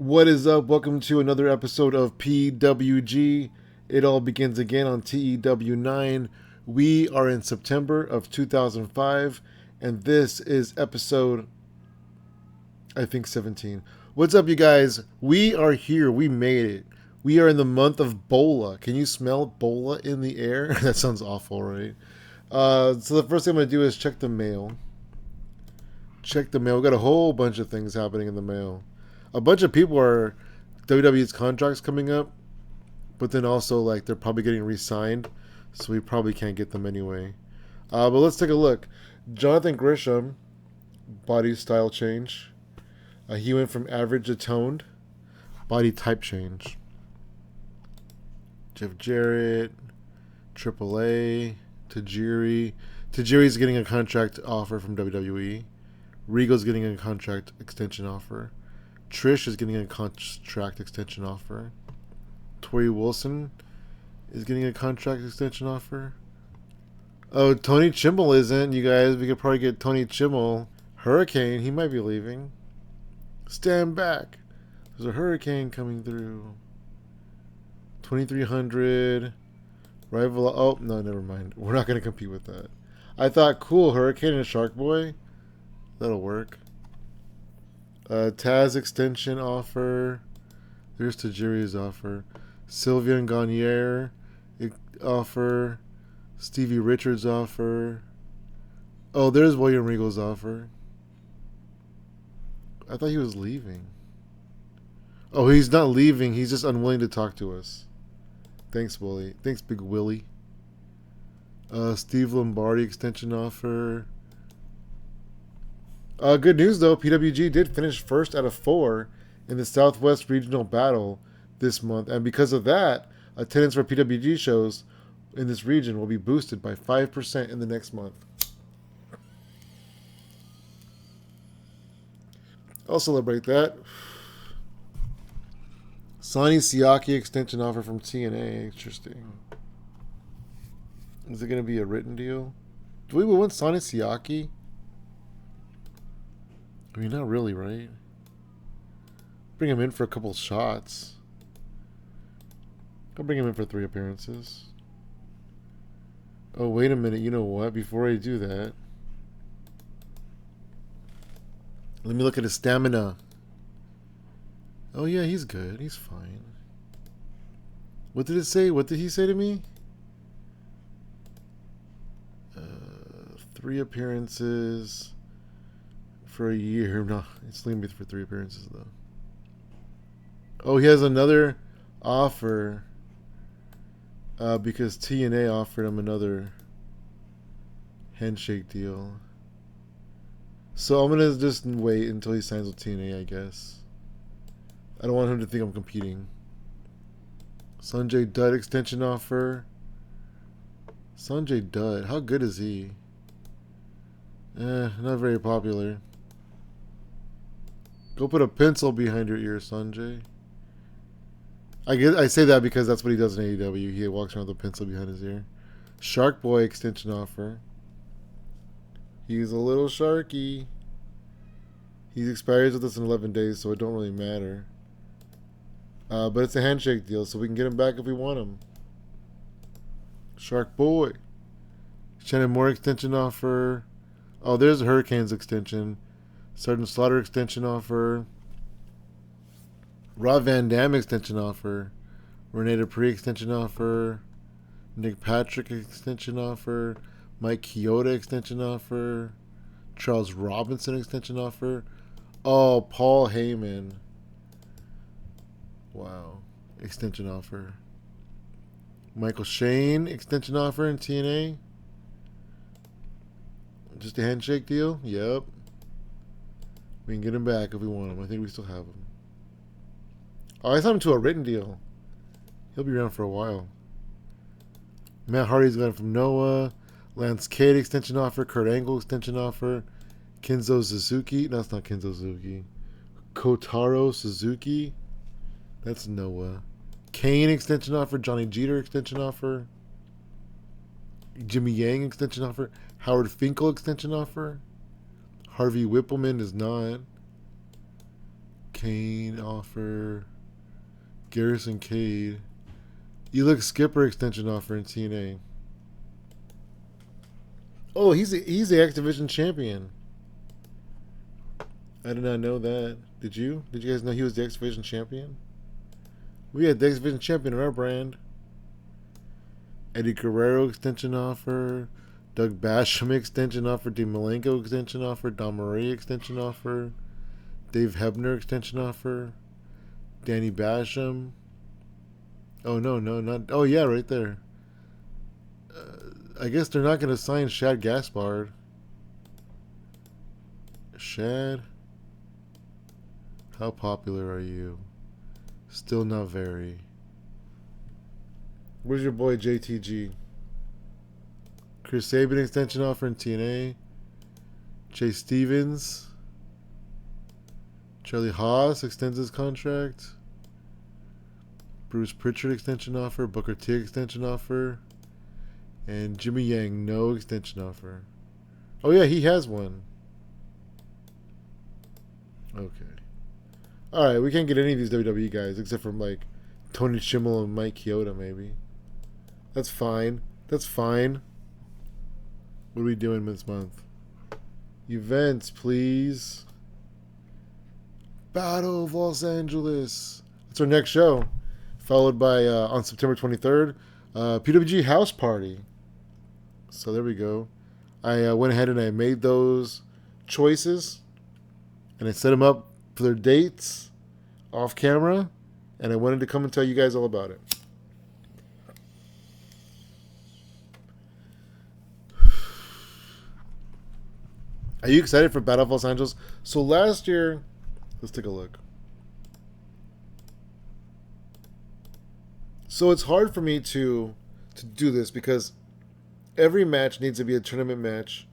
What is up? Welcome to another episode of PWG. It all begins again on TEW 9. We are in September of 2005, and this is episode, I think, 17. What's up, you guys? We are here. We made it. We are in the month of Bola. Can you smell Bola in the air? That sounds awful, right? So the first thing I'm going to do is check the mail. Check the mail. We got a whole bunch of things happening in the mail. A bunch of people are WWE's contracts coming up, but then also like they're probably getting re-signed, so we probably can't get them anyway. But let's take a look. Jonathan Grisham, body style change. He went from average to toned. Body type change. Jeff Jarrett, AAA, Tajiri. Tajiri's getting a contract offer from WWE. Regal's getting a contract extension offer. Trish is getting a contract extension offer. Tori Wilson is getting a contract extension offer. Oh, Tony Chimel isn't, you guys. We could probably get Tony Chimel. Hurricane, he might be leaving. Stand back. There's a hurricane coming through. 2300. Rival. Oh, no, never mind. We're not going to compete with that. I thought, cool, Hurricane and Shark Boy. That'll work. Taz extension offer. There's Tajiri's offer. Sylvian Gagne offer. Stevie Richards offer. Oh, there's William Regal's offer. I thought he was leaving. Oh, he's not leaving. He's just unwilling to talk to us. Thanks, Willie. Thanks, Big Willie. Steve Lombardi extension offer. Good news, though. PWG did finish first out of 4 in the Southwest Regional Battle this month. And because of that, attendance for PWG shows in this region will be boosted by 5% in the next month. I'll celebrate that. Sonny Siaki extension offer from TNA. Interesting. Is it going to be a written deal? Do we want Sonny Siaki? I mean, not really, right? Bring him in for a couple shots. I'll bring him in for 3 appearances. Oh, wait a minute. You know what? Before I do that, let me look at his stamina. Oh, yeah, he's good. He's fine. What did it say? What did he say to me? 3 appearances for a year. No, it's leaving me for 3 appearances, though. Oh, he has another offer because TNA offered him another handshake deal. So I'm going to just wait until he signs with TNA, I guess. I don't want him to think I'm competing. Sanjay Dutt extension offer. Sanjay Dutt, how good is he? Not very popular. Go put a pencil behind your ear, Sanjay. I say that because that's what he does in AEW. He walks around with a pencil behind his ear. Shark Boy extension offer. He's a little sharky. He expires with us in 11 days, so it don't really matter. But it's a handshake deal, so we can get him back if we want him. Shark Boy. Shannon Moore extension offer. Oh, there's Hurricanes extension. Sergeant Slaughter extension offer. Rob Van Dam extension offer. Renee Dupree extension offer. Nick Patrick extension offer. Mike Chioda extension offer. Charles Robinson extension offer. Oh, Paul Heyman. Wow. Extension offer. Michael Shane extension offer in TNA. Just a handshake deal? Yep. We can get him back if we want him. I think we still have him. Oh, I signed him to a written deal. He'll be around for a while. Matt Hardy's got him from Noah. Lance Cade extension offer. Kurt Angle extension offer. Kenzo Suzuki. No, that's not Kenzo Suzuki. Kotaro Suzuki. That's Noah. Kane extension offer. Johnny Jeter extension offer. Jimmy Yang extension offer. Howard Finkel extension offer. Harvey Whippleman is not. Kane offer. Garrison Cade. Elix Skipper extension offer in TNA. Oh, he's the Activision champion. I did not know that. Did you? Did you guys know he was the Activision champion? We had the Activision champion in our brand. Eddie Guerrero extension offer. Doug Basham extension offer. Dean Malenko extension offer. Don Marie extension offer. Dave Hebner extension offer. Danny Basham. Oh, no, not... Oh, yeah, right there. I guess they're not going to sign Shad Gaspard. Shad? How popular are you? Still not very. Where's your boy JTG? Chris Sabin extension offer in TNA. Chase Stevens. Charlie Haas extends his contract. Bruce Pritchard extension offer. Booker T extension offer. And Jimmy Yang, no extension offer. Oh, yeah, he has one. Okay. Alright, we can't get any of these WWE guys except from, like, Tony Schimmel and Mike Chioda, maybe. That's fine. That's fine. What are we doing this month? Events, please. Battle of Los Angeles. That's our next show. Followed by, on September 23rd, PWG House Party. So there we go. I went ahead and I made those choices. And I set them up for their dates off camera. And I wanted to come and tell you guys all about it. Are you excited for Battle of Los Angeles? So last year, let's take a look. So it's hard for me to do this because every match needs to be a tournament match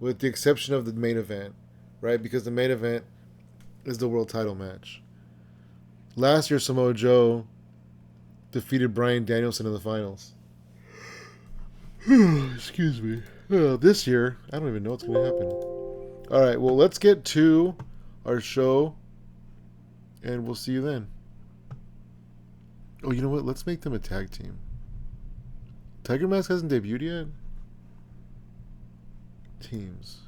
with the exception of the main event, right? Because the main event is the world title match. Last year, Samoa Joe defeated Bryan Danielson in the finals. Excuse me. This year, I don't even know what's going to happen. All right, well, let's get to our show, and we'll see you then. Oh, you know what? Let's make them a tag team. Tiger Mask hasn't debuted yet? Teams.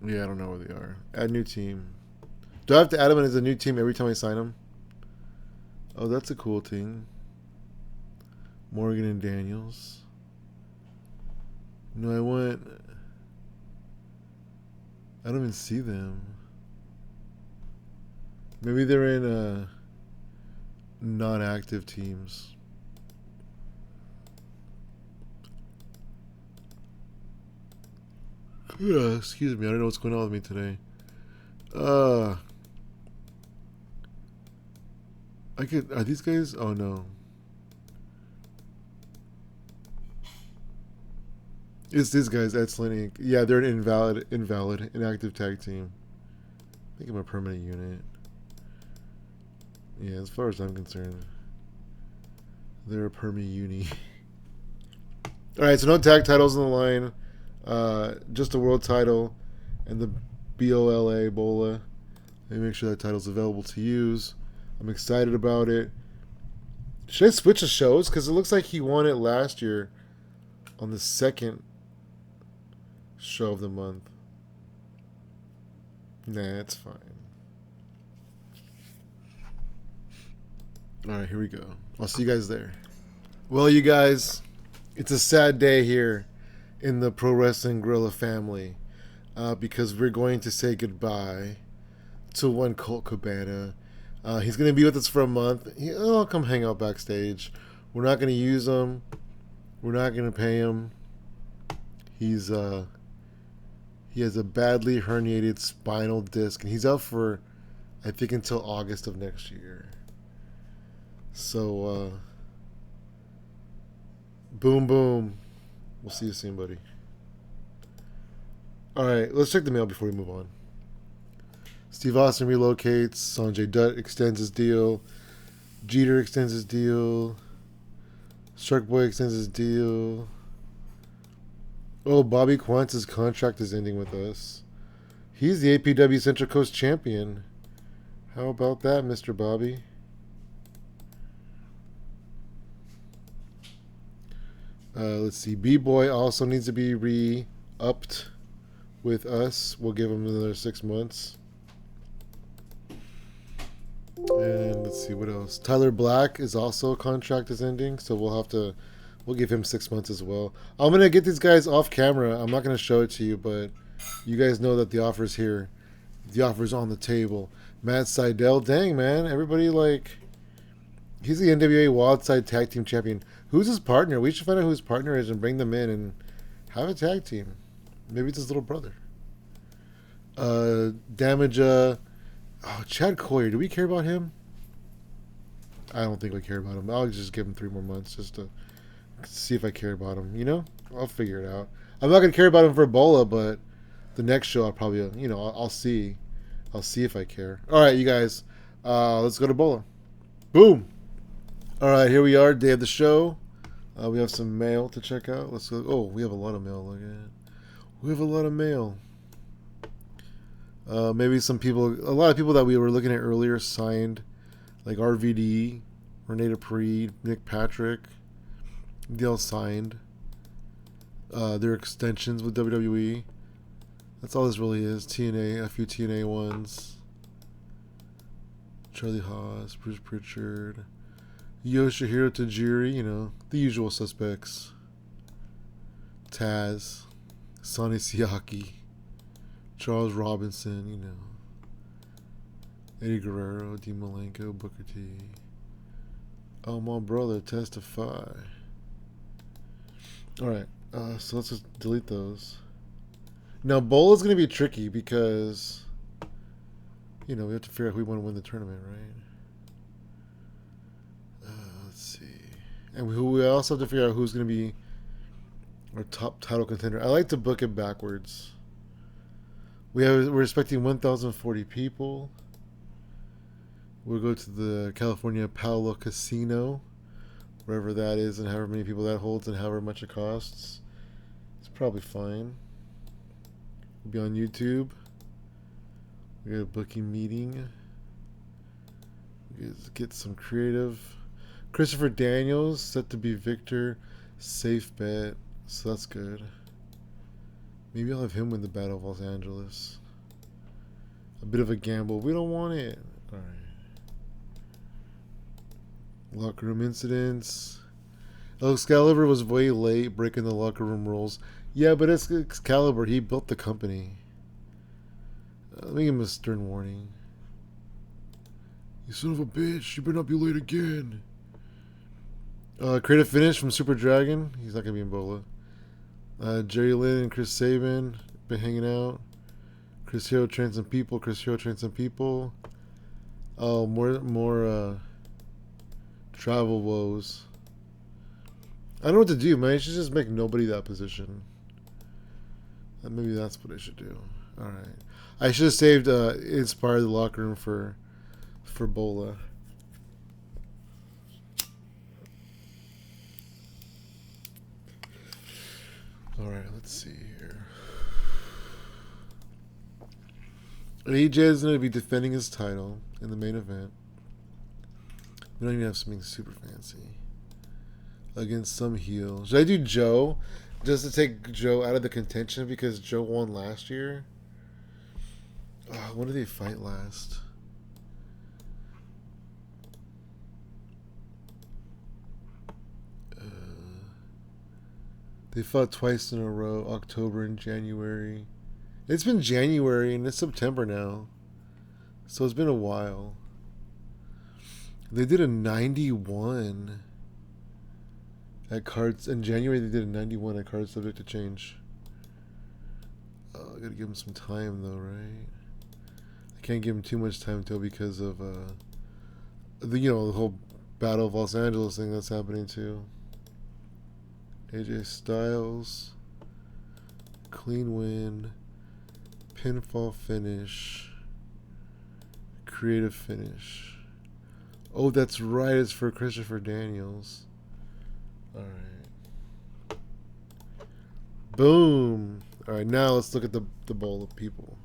Yeah, I don't know where they are. Add new team. Do I have to add them as a new team every time I sign them? Oh, that's a cool thing. Morgan and Daniels. No, I don't even see them. Maybe they're in non-active teams. Excuse me, I don't know what's going on with me today. Are these guys? Oh no. It's these guys, Excellent Inc. Yeah, they're an inactive tag team. I think I'm a permanent unit. Yeah, as far as I'm concerned, they're a permanent uni. Alright, so no tag titles on the line. Just a world title and the BOLA, BOLA. Let me make sure that title's available to use. I'm excited about it. Should I switch the shows? Because it looks like he won it last year on the second show of the month. Nah, it's fine. Alright, here we go. I'll see you guys there. Well, you guys, it's a sad day here in the Pro Wrestling Guerrilla family because we're going to say goodbye to one Colt Cabana. He's going to be with us for a month. He'll come hang out backstage. We're not going to use him. We're not going to pay him. He has a badly herniated spinal disc, and he's out for, I think, until August of next year. So, boom, boom. We'll see you soon, buddy. All right, let's check the mail before we move on. Steve Austin relocates. Sanjay Dutt extends his deal. Jeter extends his deal. Shark Boy extends his deal. Oh, Bobby Quantz's contract is ending with us. He's the APW Central Coast champion. How about that, Mr. Bobby? Let's see. B-Boy also needs to be re-upped with us. We'll give him another 6 months. And let's see what else. Tyler Black is also contract is ending, so we'll give him 6 months as well. I'm gonna get these guys off camera. I'm not gonna show it to you, but you guys know that the offer's here. The offer's on the table. Matt Seidel, dang man, everybody like. He's the NWA Wildside Tag Team Champion. Who's his partner? We should find out who his partner is and bring them in and have a tag team. Maybe it's his little brother. Damage. Chad Coyer. Do we care about him? I don't think we care about him. I'll just give him 3 more months just to see if I care about him. You know, I'll figure it out. I'm not gonna care about him for Ebola, but the next show I'll probably, I'll see. I'll see if I care. All right, you guys. Let's go to Ebola. Boom. All right, here we are, day of the show. We have some mail to check out. Let's go. Oh, we have a lot of mail. Look at it. We have a lot of mail. Maybe some people, a lot of people that we were looking at earlier signed, like RVD, Renee Dupree, Nick Patrick. They all signed their extensions with WWE. That's all this really is. TNA, a few TNA ones. Charlie Haas, Bruce Pritchard, Yoshihiro Tajiri, the usual suspects. Taz, Sonny Siaki, Charles Robinson, Eddie Guerrero, Dean Malenko, Booker T. Oh, my brother, testify. Alright, so let's just delete those. Now, Bola's going to be tricky because, we have to figure out who we want to win the tournament, right? Let's see. And we also have to figure out who's going to be our top title contender. I like to book it backwards. We're expecting 1,040 people. We'll go to the California Paolo Casino, wherever that is, and however many people that holds and however much it costs. It's probably fine. We'll be on YouTube. We got a booking meeting. Let's get some creative. Christopher Daniels set to be Victor. Safe bet. So that's good. Maybe I'll have him win the Battle of Los Angeles. A bit of a gamble. We don't want it. Alright. Locker room incidents. Excalibur was way late breaking the locker room rules. Yeah, but it's Excalibur. He built the company. Let me give him a stern warning. You son of a bitch. You better not be late again. Creative finish from Super Dragon. He's not going to be in Bola. Jerry Lynn and Chris Sabin been hanging out. Chris Hero trained some people. Oh, more travel woes. I don't know what to do, man. I should just make nobody that position. Maybe that's what I should do. Alright. I should have saved Inspire the locker room for Bola. Alright, let's see here. AJ is going to be defending his title in the main event. We don't even have something super fancy. Against some heel. Should I do Joe? Just to take Joe out of the contention because Joe won last year? When did they fight last? They fought twice in a row, October and January. It's been January and it's September now. So it's been a while. They did a 91 at cards. In January they did a 91 at cards subject to change. I gotta give them some time though, right? I can't give them too much time though because of the whole Battle of Los Angeles thing that's happening too. AJ Styles, clean win, pinfall finish, creative finish. Oh, that's right, it's for Christopher Daniels. All right. Boom. All right, now let's look at the bowl of people.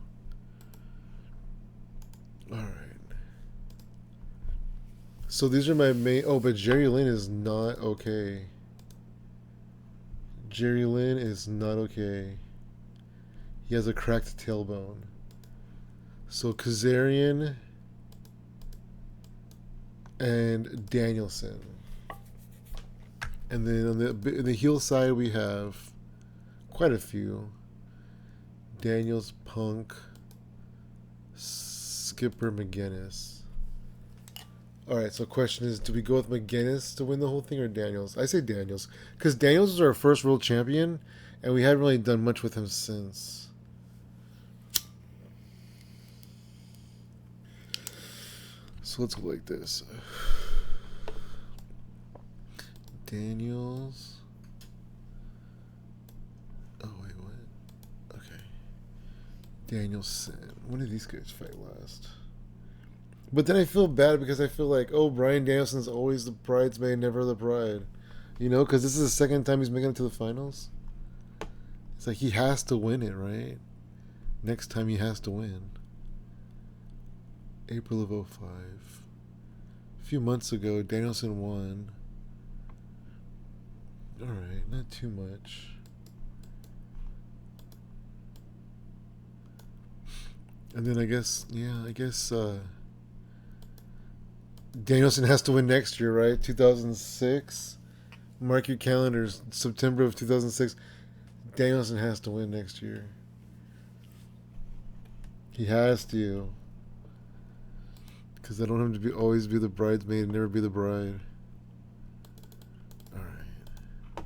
All right. So these are my main. Oh, but Jerry Lynn is not okay. Jerry Lynn is not okay. He has a cracked tailbone. So Kazarian and Danielson. And then on the heel side, we have quite a few. Daniels, Punk, Skipper, McGinnis. All right, so question is, do we go with McGinnis to win the whole thing or Daniels? I say Daniels, because Daniels was our first world champion, and we haven't really done much with him since. So let's go like this. Daniels. Oh, wait, what? Okay. Danielson. When did these guys fight last? But then I feel bad because I feel like, oh, Bryan Danielson's always the bridesmaid, never the bride. You know, because this is the second time he's making it to the finals. It's like he has to win it, right? Next time he has to win. April of 05. A few months ago, Danielson won. Alright, not too much. And then I guess Danielson has to win next year, right? 2006. Mark your calendars. September of 2006. Danielson has to win next year. He has to. Because I don't want him to always be the bridesmaid and never be the bride. Alright.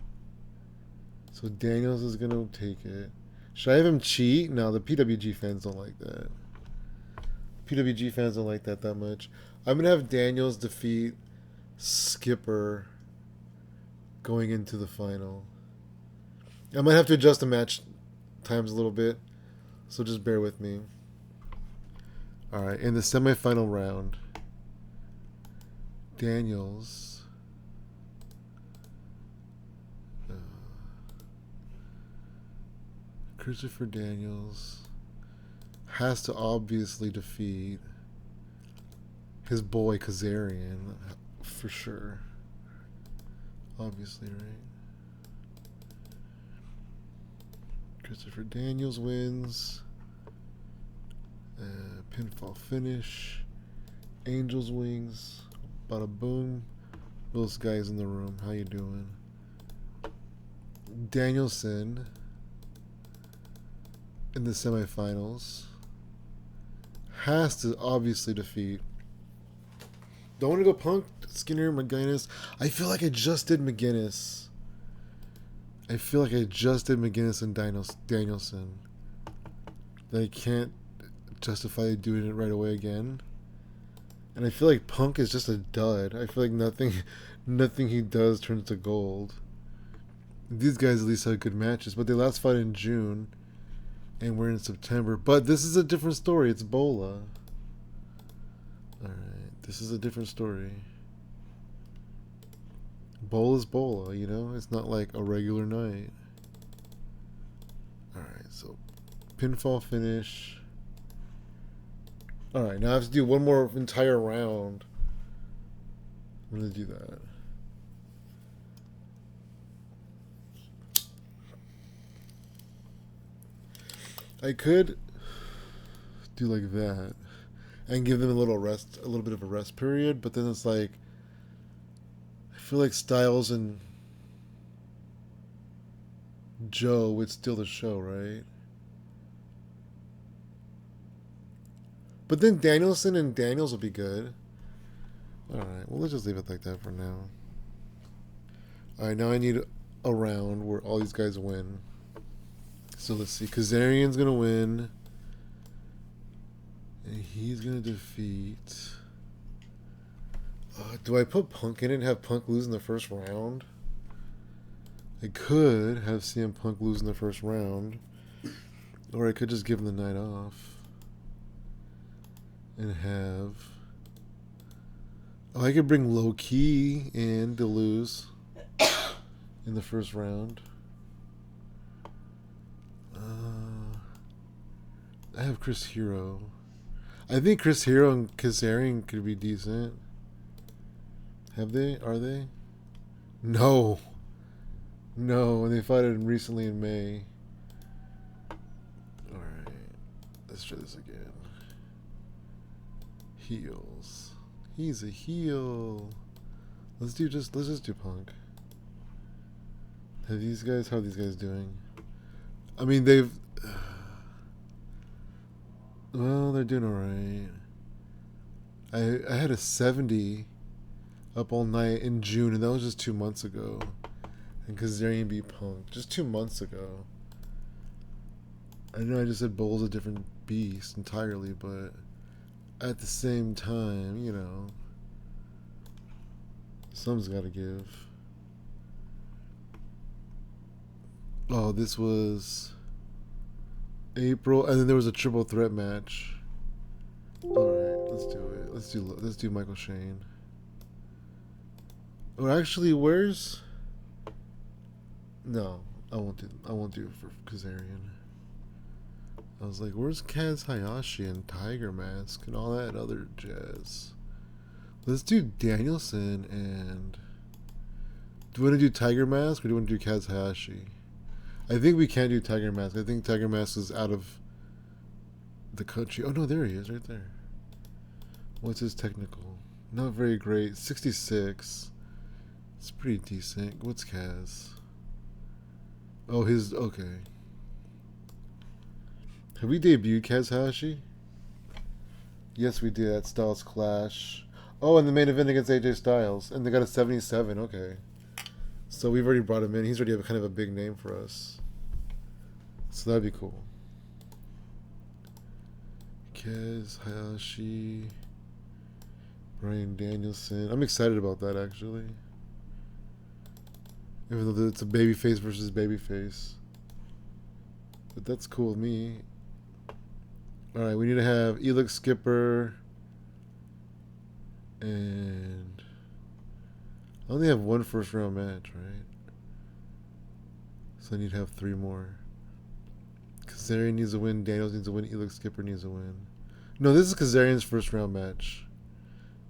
So Daniels is going to take it. Should I have him cheat? No, the PWG fans don't like that. PWG fans don't like that much. I'm going to have Daniels defeat Skipper going into the final. I might have to adjust the match times a little bit, so just bear with me. Alright, in the semifinal round, Daniels Christopher Daniels has to obviously defeat his boy Kazarian, for sure. Obviously, right? Christopher Daniels wins. Pinfall finish. Angels wings. Bada boom. Those guys in the room. How you doing? Danielson in the semifinals has to obviously defeat. Don't want to go Punk, Skinner, McGinnis. I feel like I just did McGinnis. And Danielson. That I can't justify doing it right away again. And I feel like Punk is just a dud. I feel like nothing he does turns to gold. These guys at least had good matches, but they last fought in June, and we're in September. But this is a different story. It's Bola. Alright, this is a different story. Bola's Bola, you know? It's not like a regular night. Alright, so pinfall finish. Alright, now I have to do one more entire round. I'm going to do that. I could do like that and give them a little bit of a rest period, but then it's like, I feel like Styles and Joe would steal the show, right? But then Danielson and Daniels will be good. Alright, well, let's just leave it like that for now. Alright, now I need a round where all these guys win. So let's see. Kazarian's going to win. And he's going to defeat... do I put Punk in it and have Punk lose in the first round? I could have CM Punk lose in the first round. Or I could just give him the night off. And have... Oh, I could bring Low Key in to lose. in the first round. I have Chris Hero. I think Chris Hero and Kazarian could be decent. Have they? Are they? No. No, and they fought him recently in May. Alright. Let's try this again. Heels. He's a heel. Let's just do Punk. How are these guys doing? I mean, well, they're doing alright. I had a 70 up all night in June, and that was just 2 months ago. And Kazarian beat Punk just 2 months ago. I know I just said Bull's a different beast entirely, but at the same time, you know, something's got to give. Oh, this was April, and then there was a triple threat match. All right, let's do it. Let's do Michael Shane. Or actually, where's? No, I won't do it for Kazarian. I was like, where's Kaz Hayashi and Tiger Mask and all that other jazz? Let's do Danielson and. Do we want to do Tiger Mask or do we want to do Kaz Hayashi? I think we can't do Tiger Mask. I think Tiger Mask is out of the country. Oh no, there he is, right there. What's his technical? Not very great. 66. It's pretty decent. What's Kaz? Oh, his okay. Have we debuted Kaz Hayashi? Yes, we did at Styles Clash. Oh, and the main event against AJ Styles, and they got a 77. Okay. So we've already brought him in. He's already kind of a big name for us. So that'd be cool. Kaz Hayashi, Bryan Danielson. I'm excited about that, actually. Even though it's a babyface versus babyface. But that's cool with me. Alright, we need to have Elix Skipper. And I only have one first round match, right? So I need to have 3 more. Kazarian needs to win, Daniels needs to win, Elix Skipper needs to win. No, this is Kazarian's first round match.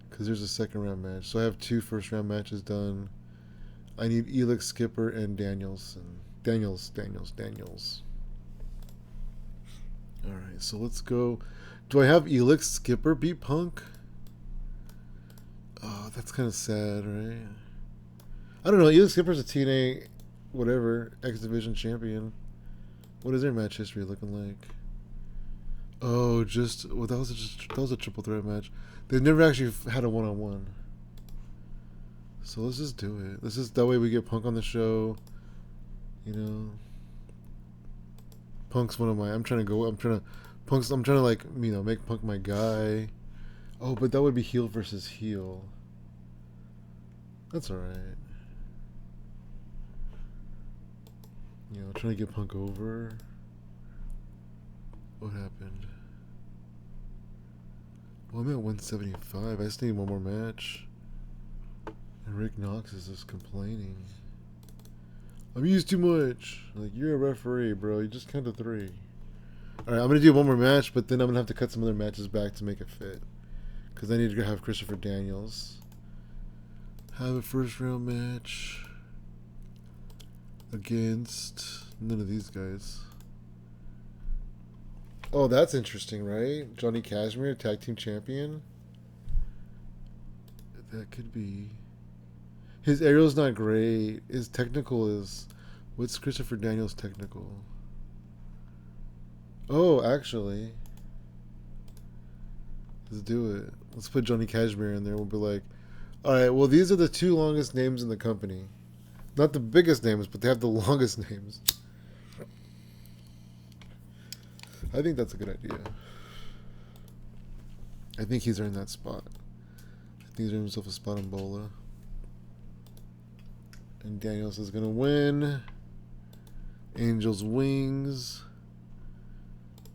Because there's a second round match. So I have 2 first round matches done. I need Elix Skipper and Daniels. Daniels. Alright, so let's go. Do I have Elix Skipper beat Punk? Oh, that's kind of sad, right? I don't know. Elix Skipper's a TNA, whatever, X Division champion. What is their match history looking like? Oh, well, that was a triple threat match. They've never actually had a one-on-one. So let's just do it. That way we get Punk on the show. You know, Punk's one of my. I'm trying to like, you know, make Punk my guy. Oh, but that would be heel versus heel. That's alright. You know, trying to get Punk over. What happened? Well, I'm at 175. I just need one more match. And Rick Knox is just complaining. I'm used too much. Like, you're a referee, bro. You just count to 3. Alright, I'm going to do one more match, but then I'm going to have to cut some other matches back to make it fit. Because I need to have Christopher Daniels have a first round match against none of these guys. Oh, that's interesting, right? Johnny Kashmere, tag team champion. That could be. His aerial's not great. His technical is. What's Christopher Daniels' technical? Oh, actually. Let's do it. Let's put Johnny Kashmere in there. We'll be like, alright, well, these are the 2 longest names in the company. Not the biggest names, but they have the longest names. I think that's a good idea. I think he's earned that spot. I think he's earned himself a spot on Bola. And Daniels is going to win. Angel's Wings.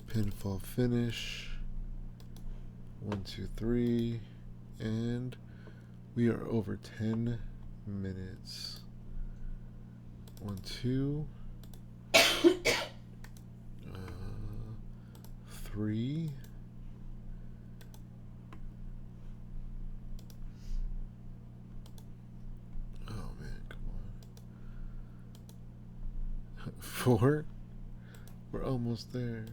Pinfall finish. 1, 2, 3. And we are over 10 minutes. 1, 2. 3. Oh man, come on. 4. We're almost there.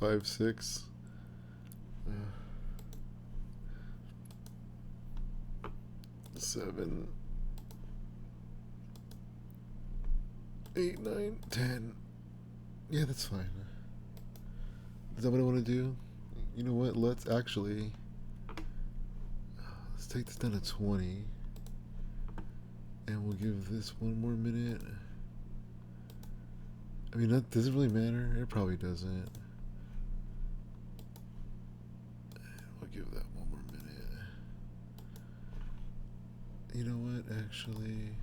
5, 6. 7, 8, 9, 10. Yeah, that's fine. Is that what I want to do? You know what? Let's take this down to 20. And we'll give this one more minute. I mean, does it really matter? It probably doesn't. We'll give that one more minute. You know what? Actually,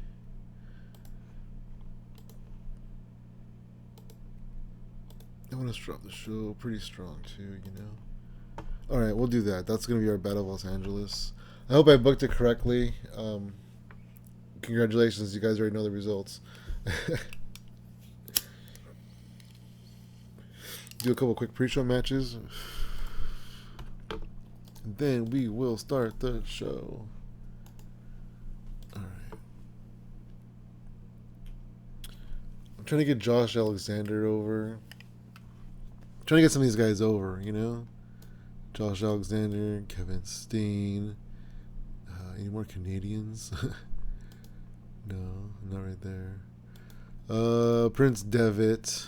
I want to drop the show pretty strong too, you know? Alright, we'll do that. That's going to be our Battle of Los Angeles. I hope I booked it correctly. Congratulations, you guys already know the results. Do a couple quick pre-show matches. And then we will start the show. Alright. I'm trying to get Josh Alexander over. I'm trying to get some of these guys over, you know? Josh Alexander, Kevin Steen. Any more Canadians? No, not right there. Prince Devitt.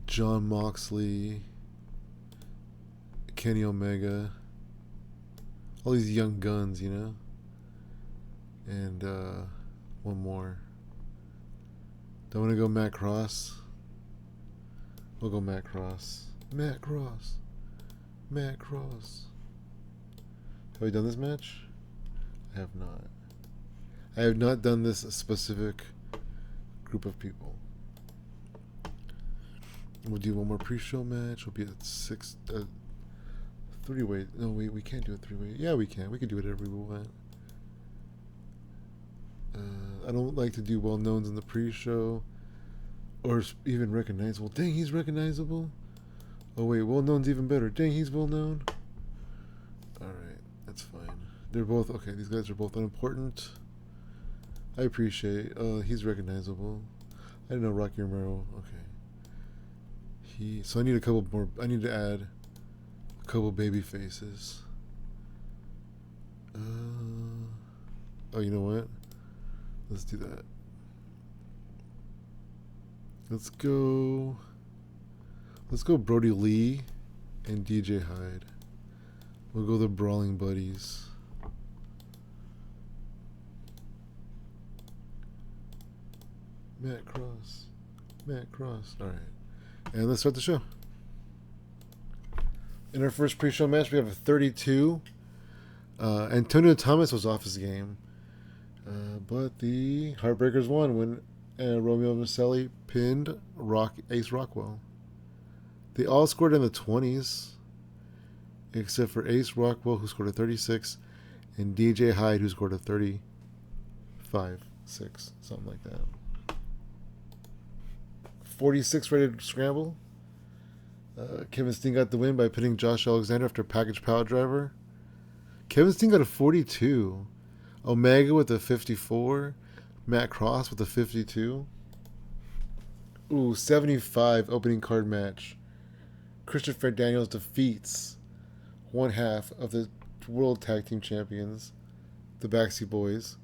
John Moxley. Kenny Omega. All these young guns, you know? And one more. Do I want to go Matt Cross? We'll go Matt Cross. Matt Cross. Matt Cross. Have we done this match? I have not. I have not done this specific group of people. We'll do one more pre-show match. We'll be at 6... 3-way. No, we can't do a 3-way. Yeah, we can. We can do whatever we want. I don't like to do well-knowns in the pre-show. Or even recognizable. Dang, he's recognizable. Oh, wait. Well-known's even better. Dang, he's well-known. Alright. That's fine. They're both... Okay, these guys are both unimportant. I appreciate... he's recognizable. I didn't know Rocky Romero. Okay. So I need a couple more... I need to add a couple baby faces. Oh, you know what? Let's do that. Let's go Brody Lee and DJ Hyde. We'll go the Brawling Buddies. Matt Cross. Alright. And let's start the show. In our first pre-show match, we have a 32. Antonio Thomas was off his game. But the Heartbreakers won when Romeo Maselli pinned Ace Rockwell. They all scored in the 20s, except for Ace Rockwell, who scored a 36, and DJ Hyde, who scored a 35, 6, something like that. 46 rated scramble. Kevin Steen got the win by pinning Josh Alexander after package power driver. Kevin Steen got a 42. Omega with a 54. Matt Cross with a 52. Ooh, 75 opening card match. Christopher Daniels defeats one half of the World Tag Team Champions, the Backseat Boys,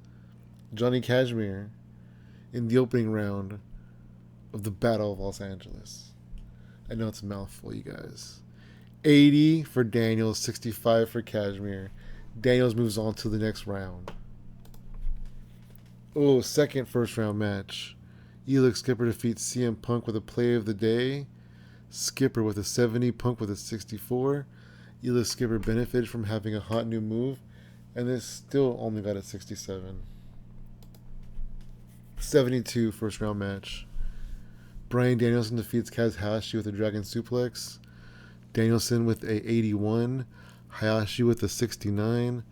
Johnny Cashmere, in the opening round of the Battle of Los Angeles. I know it's a mouthful, you guys. 80 for Daniels, 65 for Cashmere. Daniels moves on to the next round. Oh, second first round match. Elix Skipper defeats CM Punk with a play of the day. Skipper with a 70, Punk with a 64. Elix Skipper benefited from having a hot new move, and this still only got a 67. 72 first round match. Bryan Danielson defeats Kaz Hayashi with a Dragon Suplex. Danielson with a 81. Hayashi with a 69.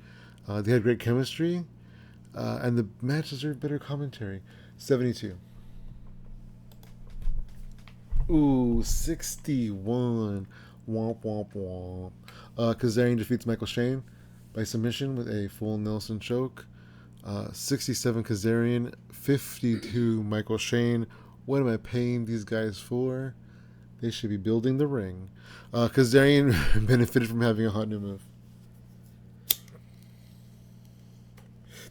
They had great chemistry, and the match deserved better commentary. 72. Ooh, 61. Womp womp womp. Kazarian defeats Michael Shane by submission with a full Nelson choke. 67 Kazarian, 52 Michael Shane. What am I paying these guys for? They should be building the ring. Kazarian benefited from having a hot new move.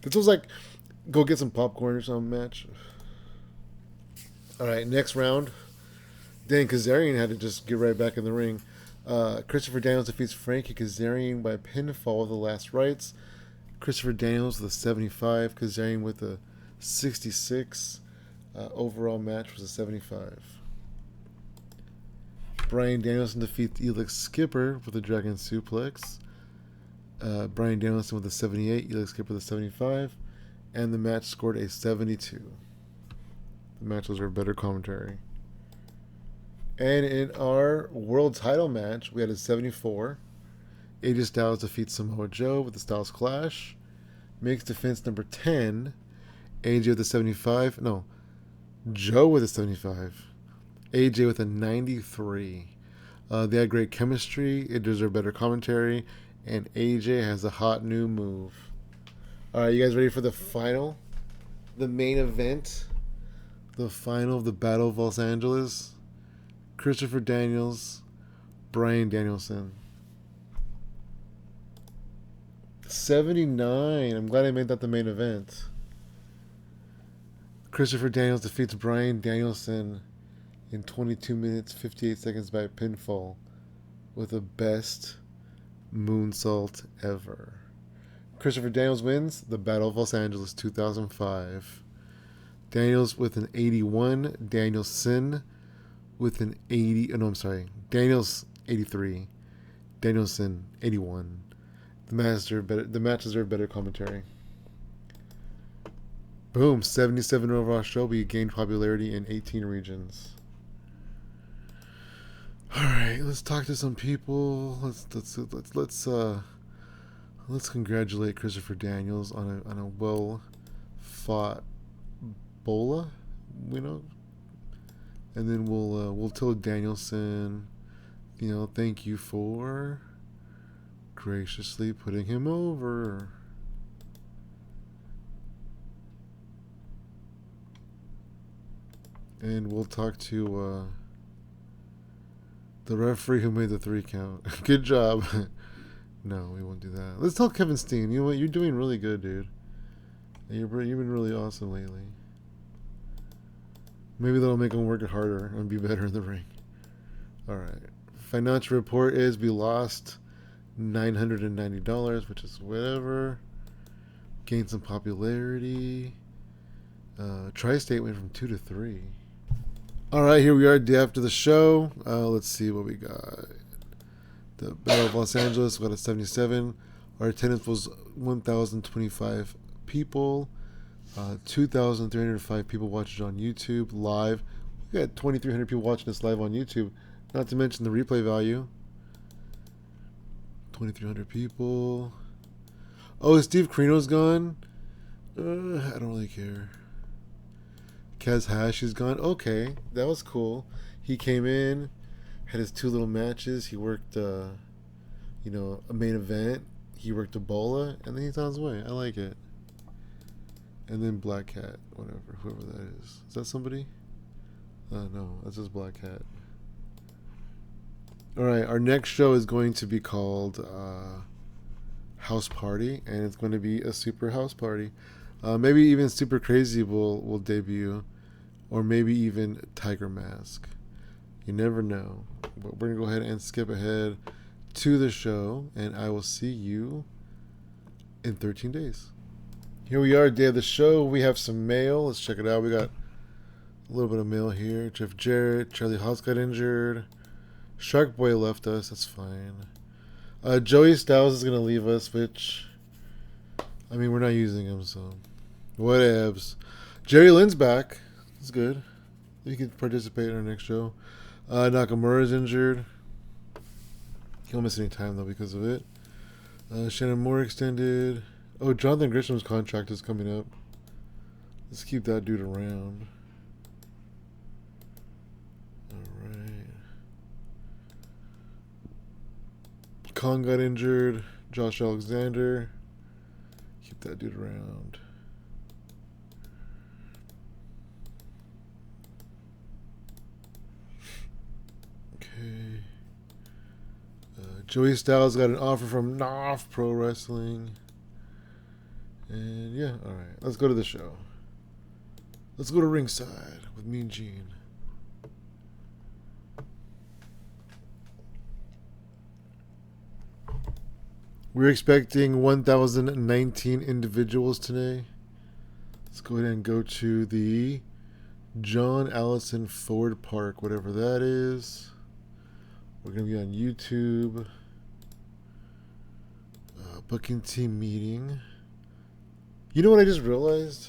This was like, go get some popcorn or some match. All right, next round. Dan Kazarian had to just get right back in the ring. Christopher Daniels defeats Frankie Kazarian by pinfall of the last rites. Christopher Daniels with a 75, Kazarian with a 66. Overall match was a 75. Bryan Danielson defeats Elix Skipper with a Dragon Suplex. Bryan Danielson with a 78, Elix Skipper with a 75. And the match scored a 72. The match was our better commentary. And in our world title match, we had a 74. AJ Styles defeats Samoa Joe with the Styles Clash. Makes defense number 10. AJ with a 75. No, Joe with a 75. AJ with a 93. They had great chemistry. It deserved better commentary. And AJ has a hot new move. All right, you guys ready for the final? The main event? The final of the Battle of Los Angeles? Christopher Daniels, Bryan Danielson. 79. I'm glad I made that the main event. Christopher Daniels defeats Bryan Danielson in 22 minutes, 58 seconds by pinfall with the best moonsault ever. Christopher Daniels wins the Battle of Los Angeles 2005. Daniels with an 81. Danielson with an 80. Oh, no, I'm sorry. Daniels 83. Danielson 81. The match deserved better commentary. Boom, 77 overall show. We gained popularity in 18 regions. All right, let's talk to some people. Let's congratulate Christopher Daniels on a well fought bola, and then we'll tell Danielson, thank you for graciously putting him over. And we'll talk to the referee who made the 3 count. Good job. No, we won't do that. Let's tell Kevin Steen. You know what? You're doing really good, dude. You've been really awesome lately. Maybe that'll make him work it harder and be better in the ring. All right. Financial report is we lost $990, which is whatever. Gained some popularity. Tri-State went from 2 to 3. All right, here we are, day after the show. Let's see what we got. The Battle of Los Angeles, we got a 77. Our attendance was 1,025 people. 2,305 people watched it on YouTube live. We got 2,300 people watching this live on YouTube. Not to mention the replay value. 2,300 people. Oh, Steve Carino's gone? I don't really care. Kaz Hash is gone. Okay, that was cool. He came in, had his 2 little matches. He worked, a main event. He worked a bola, and then he's on his way. I like it. And then Black Cat, whatever, whoever that is. Is that somebody? No, that's just Black Cat. All right, our next show is going to be called House Party, and it's going to be a super house party. Maybe even Super Crazy will debut, or maybe even Tiger Mask. You never know. But we're going to go ahead and skip ahead to the show, and I will see you in 13 days. Here we are, day of the show. We have some mail. Let's check it out. We got a little bit of mail here. Jeff Jarrett, Charlie Haas got injured. Shark Boy left us. That's fine. Joey Styles is going to leave us, which, we're not using him, so whatevs. Jerry Lynn's back. That's good. He can participate in our next show. Nakamura's injured. He won't miss any time, though, because of it. Shannon Moore extended. Oh, Jonathan Grisham's contract is coming up. Let's keep that dude around. Alright. Khan got injured. Josh Alexander. Keep that dude around. Okay. Joey Styles got an offer from North Pro Wrestling. And yeah, alright. Let's go to the show. Let's go to ringside with Mean Gene. We're expecting 1,019 individuals today. Let's go ahead and go to the John Allison Ford Park, whatever that is. We're going to be on YouTube. Booking team meeting. You know what I just realized?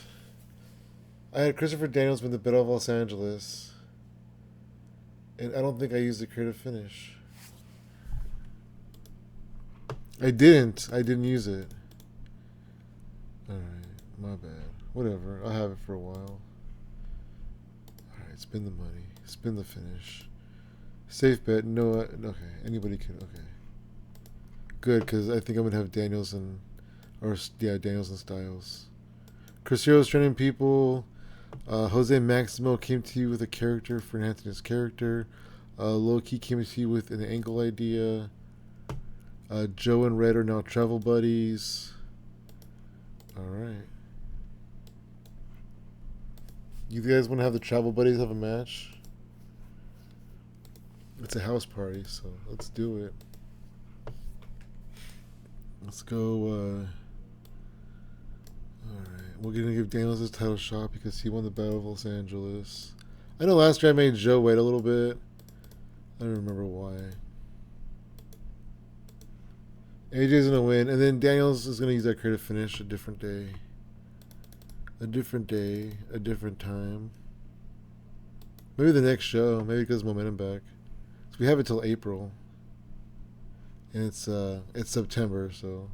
I had Christopher Daniels win the Battle of Los Angeles. And I don't think I used the creative finish. I didn't use it. Alright, my bad. Whatever, I'll have it for a while. Alright, spin the money. Spin the finish. Safe bet. No, okay. Anybody can. Okay. Good, because I think I'm going to have Danielson. Danielson Styles. Chris Hero's training people. Jose Maximo came to you with a character for Anthony's character. Loki came to you with an angle idea. Joe and Red are now travel buddies. Alright. You guys want to have the travel buddies have a match? It's a house party, so let's do it. Let's go. Alright. We're going to give Daniels his title shot because he won the Battle of Los Angeles. I know last year I made Joe wait a little bit. I don't remember why. AJ's going to win. And then Daniels is going to use that creative finish a different day. A different day. A different time. Maybe the next show. Maybe it gives momentum back. So we have it till April. And it's September, so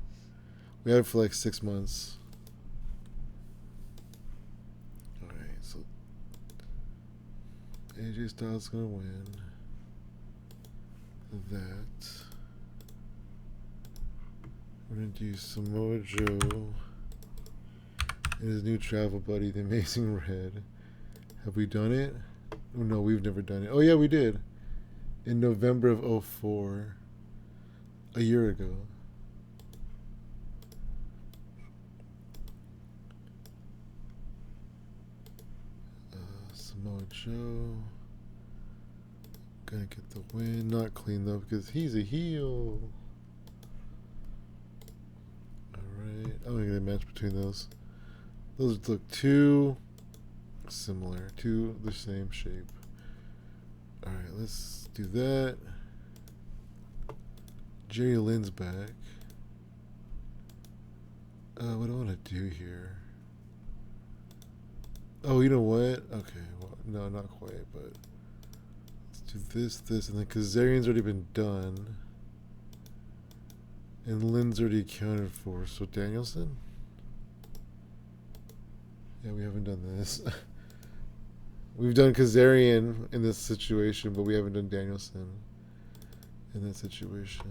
we have it for like 6 months. Alright, so AJ Styles is going to win. That. We're going to do Samoa Joe and his new travel buddy, the Amazing Red. Have we done it? Oh, no, we've never done it. Oh, yeah, we did. In November of 2004. A year ago. Samoa Joe. Gonna get the win. Not clean though because he's a heel. Alright. I'm gonna get a match between those. Those look too similar. Too the same shape. Alright, let's do that. Jerry Lynn's back. What do I want to do here? Oh, you know what? Okay, well, no, not quite, but let's do this, and then Kazarian's already been done. And Lynn's already accounted for, so Danielson? Yeah, we haven't done this. We've done Kazarian in this situation, but we haven't done Danielson in that situation.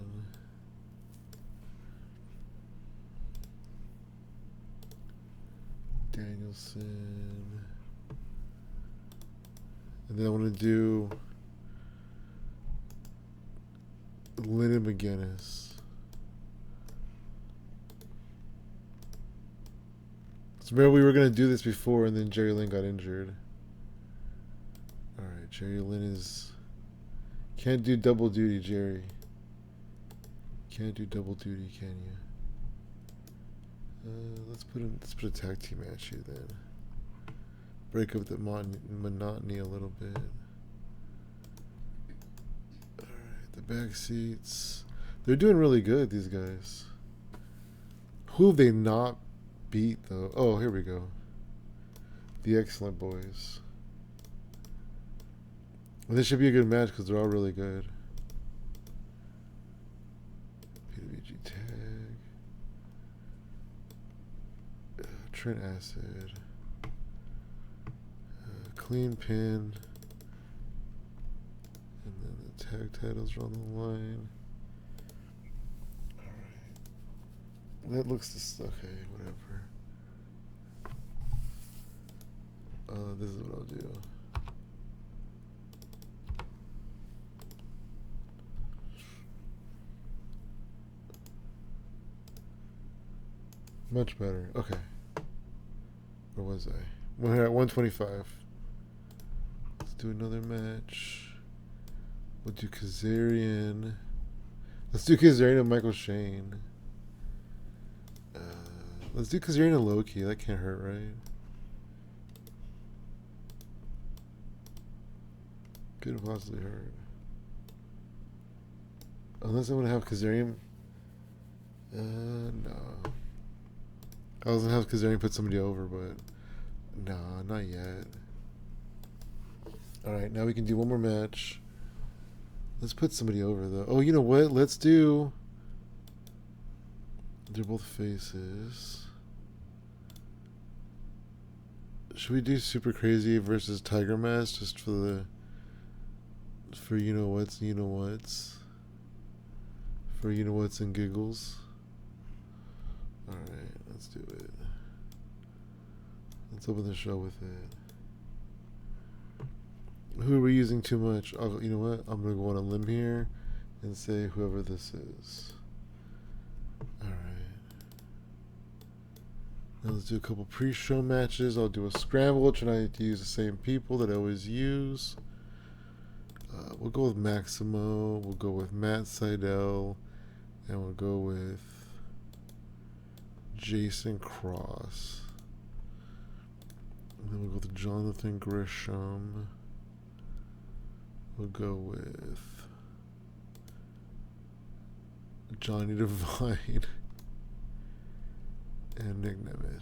Danielson. And then I want to do Lynn and McGuinness. So remember we were going to do this before and then Jerry Lynn got injured. Alright, Jerry Lynn is... Can't do double duty, Jerry. Can't do double duty, can you? Let's put a tag team match here then. Break up the monotony a little bit. Alright, the back seats. They're doing really good, these guys. Who have they not beat though? Oh, here we go. The Excellent Boys. And this should be a good match because they're all really good. PWG tag. Trent Acid. Clean pin. And then the tag titles are on the line. Alright. That looks just okay, whatever. This is what I'll do. Much better. Okay. Where was I? We're at 125. Let's do another match. We'll do Kazarian. Let's do Kazarian and Michael Shane. Let's do Kazarian and Loki. That can't hurt, right? Could possibly hurt. Unless I want to have Kazarian. No. I was gonna have Kazarian put somebody over, but no, not yet. Alright, now we can do one more match. Let's put somebody over, though. Oh, you know what? Let's do... They're both faces. Should we do Super Crazy versus Tiger Mask just for the... For you know what's, you know what's. For you know what's and giggles. Alright, let's do it. Let's open the show with it. Who are we using too much? You know what? I'm going to go on a limb here and say whoever this is. Alright. Now let's do a couple pre-show matches. I'll do a scramble, trying to use the same people that I always use. We'll go with Maximo. We'll go with Matt Sydal. And we'll go with Jason Cross. And then we'll go with Jonathan Grisham. We'll go with Johnny Devine and Nick Nemeth.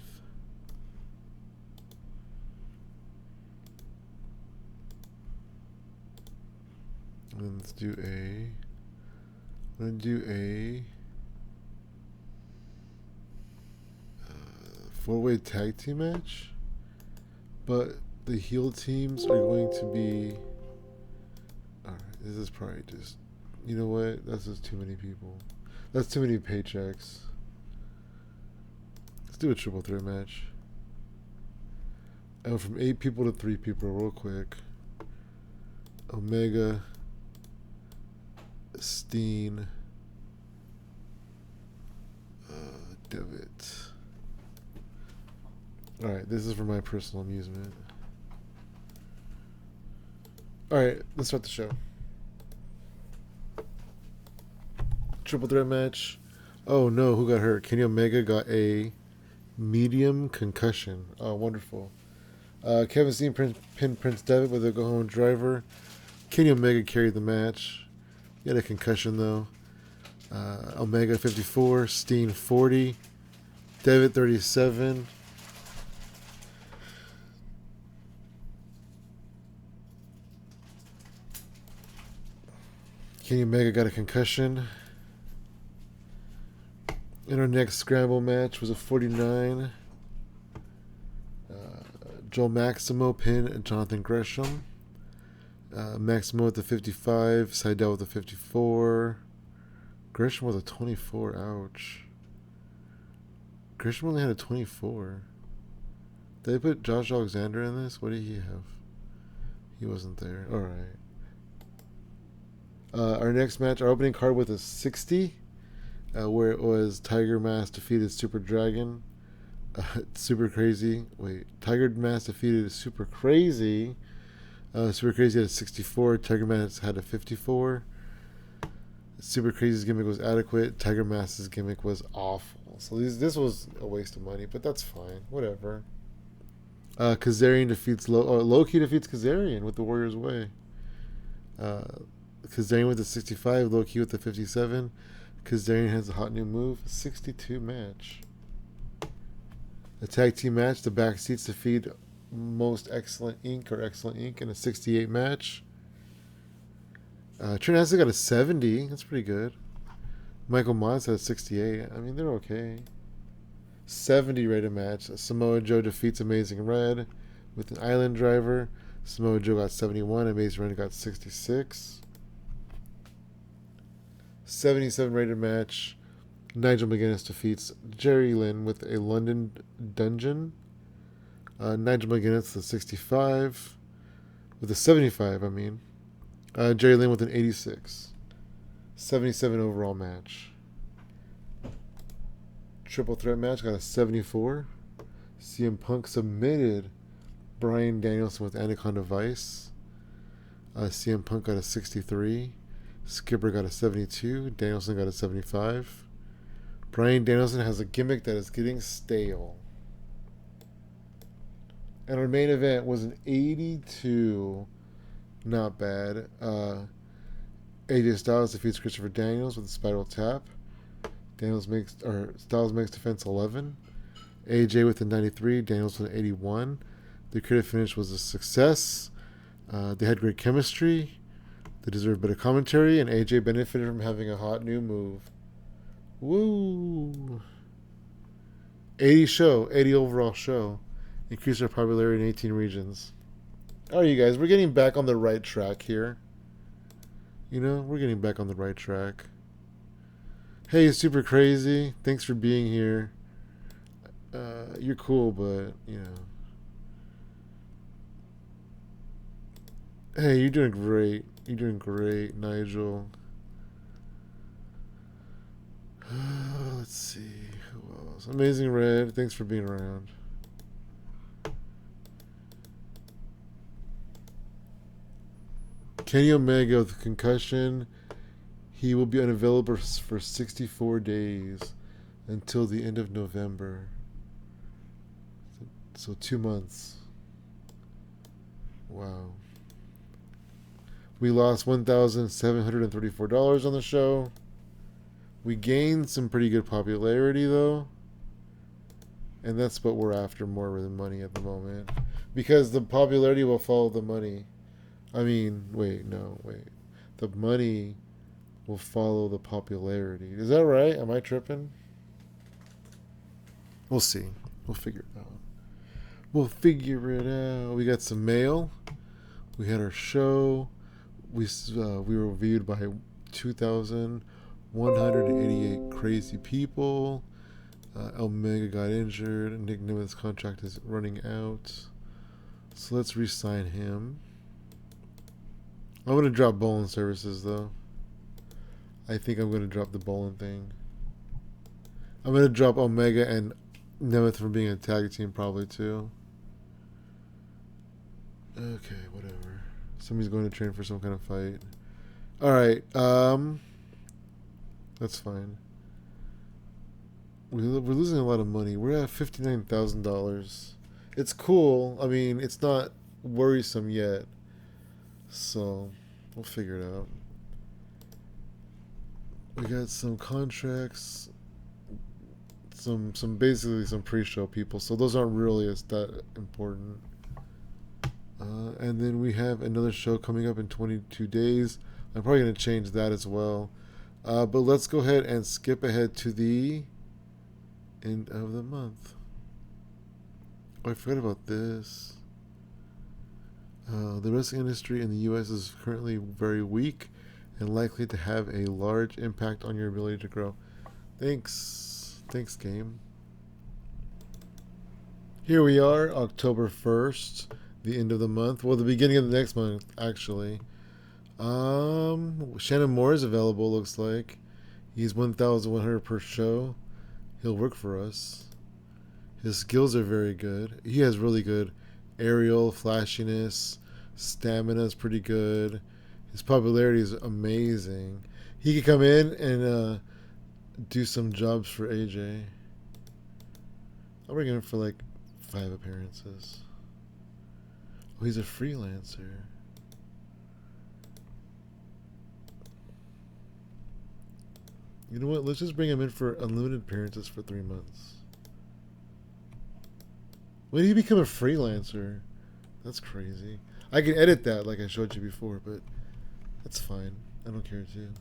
And then let's do I'm going to do a four-way tag team match, but the heel teams are going to be... Alright, this is probably just... You know what? That's just too many people. That's too many paychecks. Let's do a triple threat match. And from 8 people to 3 people real quick. Omega, Steen, Devitt. Alright, this is for my personal amusement. Alright, let's start the show. Triple threat match. Oh no, who got hurt? Kenny Omega got a medium concussion. Oh, wonderful. Kevin Steen pinned Prince Devitt with a go-home driver. Kenny Omega carried the match. He had a concussion though. Omega 54, Steen 40, Devitt 37. Kenny Omega got a concussion. In our next scramble match was a 49. Joe Maximo pinned Jonathan Gresham. Maximo with the 55. Sydal with the 54. Gresham with a 24. Ouch. Gresham only had a 24. Did they put Josh Alexander in this? What did he have? He wasn't there. Alright. Our next match, our opening card with a 60. Where it was Tiger Mask defeated Super Dragon. Super Crazy. Wait. Tiger Mask defeated Super Crazy. Super Crazy had a 64. Tiger Mask had a 54. Super Crazy's gimmick was adequate. Tiger Mask's gimmick was awful. So this was a waste of money, but that's fine. Whatever. Kazarian defeats Loki defeats Kazarian with the Warrior's Way. Kazarian with the 65. Loki with the 57. Kazarian has a hot new move. 62 match. A tag team match. The Backseats defeat Most Excellent Inc. or Excellent Inc. in a 68 match. Trent Acid got a 70. That's pretty good. Michael Moss had a 68. I mean, they're okay. 70 rated match. Samoa Joe defeats Amazing Red with an Island Driver. Samoa Joe got 71. Amazing Red got 66. 77 rated match. Nigel McGuinness defeats Jerry Lynn with a London Dungeon. Nigel McGuinness with 65. With a 75, I mean. Jerry Lynn with an 86. 77 overall match. Triple threat match got a 74. CM Punk submitted Bryan Danielson with Anaconda Vice. CM Punk got a 63. Skipper got a 72. Danielson got a 75. Bryan Danielson has a gimmick that is getting stale. And our main event was an 82. Not bad. AJ Styles defeats Christopher Daniels with a spiral tap. Styles makes defense 11. AJ with a 93. Daniels with an 81. The creative finish was a success. They had great chemistry. They deserved better commentary, and AJ benefited from having a hot new move. Woo! 80 overall show. Increased our popularity in 18 regions. Alright, you guys, we're getting back on the right track here. You know, we're getting back on the right track. Hey, Super Crazy, thanks for being here. You're cool, but, you know. Hey, you're doing great. You're doing great, Nigel. Let's see. Who else? Amazing Red, thanks for being around. Kenny Omega with concussion. He will be unavailable for 64 days until the end of November. So 2 months. Wow. We lost $1,734 on the show. We gained some pretty good popularity, though. And that's what we're after more than money at the moment. Because the popularity will follow the money. I mean, wait. The money will follow the popularity. Is that right? Am I tripping? We'll see. We'll figure it out. We got some mail. We had our show. We were viewed by 2,188 crazy people. Omega got injured. Nick Nimit's contract is running out. So let's re-sign him. I'm going to drop Bolin services, though. I think I'm going to drop the Bolin thing. I'm going to drop Omega and Nemeth from being a tag team, probably, too. Okay, whatever. Somebody's going to train for some kind of fight. Alright, that's fine. We're losing a lot of money. We're at $59,000. It's cool. I mean, it's not worrisome yet. So, we'll figure it out. We got some contracts, basically some pre-show people. So those aren't really that important. And then we have another show coming up in 22 days. I'm probably going to change that as well. But let's go ahead and skip ahead to the end of the month. Oh, I forgot about this. The wrestling industry in the U.S. is currently very weak and likely to have a large impact on your ability to grow. Thanks, game. Here we are, October 1st, the end of the month. Well, the beginning of the next month, actually. Shannon Moore is available, looks like. He's 1,100 per show. He'll work for us. His skills are very good. He has really good aerial flashiness. Stamina is pretty good. His popularity is amazing. He could come in and do some jobs for AJ. I'll bring him for like 5 appearances. Oh, he's a freelancer. You know what? Let's just bring him in for unlimited appearances for 3 months. When did he become a freelancer? That's crazy. I can edit that like I showed you before, but that's fine. I don't care too.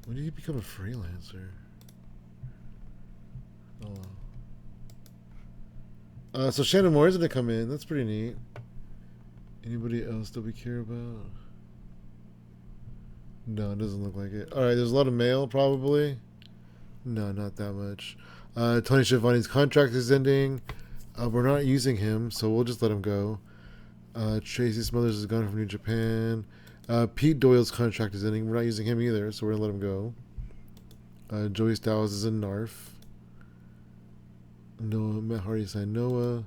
When did he become a freelancer? So Shannon Moore's gonna come in. That's pretty neat. Anybody else that we care about? No, it doesn't look like it. All right, there's a lot of mail probably. No, not that much. Tony Schiavone's contract is ending. We're not using him, so we'll just let him go. Tracy Smothers is gone from New Japan. Pete Doyle's contract is ending. We're not using him either, so we're gonna let him go. Joey Styles is in Narf. Noah, Matt Hardy signed Noah. A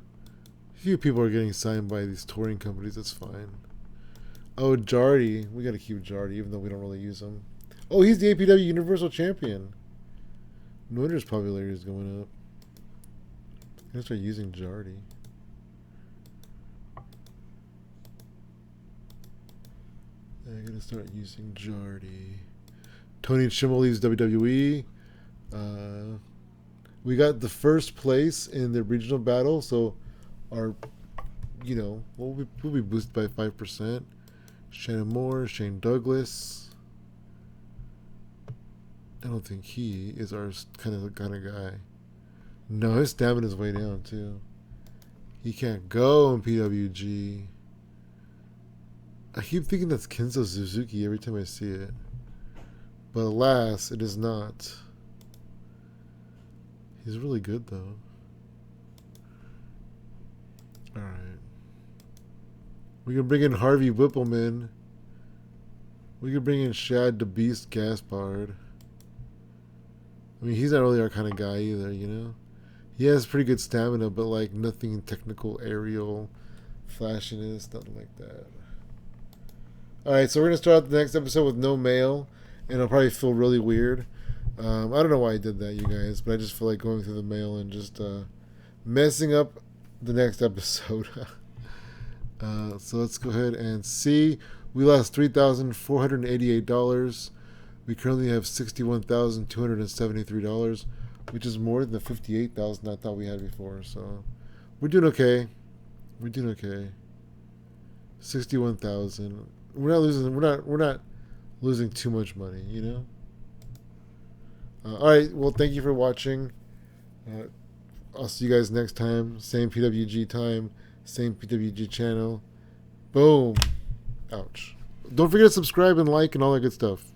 few people are getting signed by these touring companies. That's fine. Oh, Jardy. We got to keep Jardy, even though we don't really use him. Oh, he's the APW Universal Champion. No wonder his popularity is going up. I'm going to start using Jardy. I'm going to start using Jardy. Tony Schimmel leaves WWE. We got the first place in the regional battle, so our, we'll be boosted by 5%. Shannon Moore, Shane Douglas. I don't think he is our kind of guy. No, his stamina is way down too. He can't go in PWG. I keep thinking that's Kenzo Suzuki every time I see it, but alas, it is not. He's really good though. Alright. We can bring in Harvey Whippleman. We can bring in Shad the Beast Gaspard. I mean, he's not really our kind of guy either, He has pretty good stamina, but like nothing technical, aerial, flashiness, nothing like that. Alright, so we're going to start out the next episode with no mail, and it'll probably feel really weird. I don't know why I did that, you guys, but I just feel like going through the mail and just messing up the next episode. So let's go ahead and see. We lost $3,488. We currently have $61,273, which is more than the $58,000 I thought we had before. So we're doing okay. 61,000. We're not losing too much money, all right, well, thank you for watching. I'll see you guys next time. Same PWG time, same PWG channel. Boom. Ouch. Don't forget to subscribe and like and all that good stuff.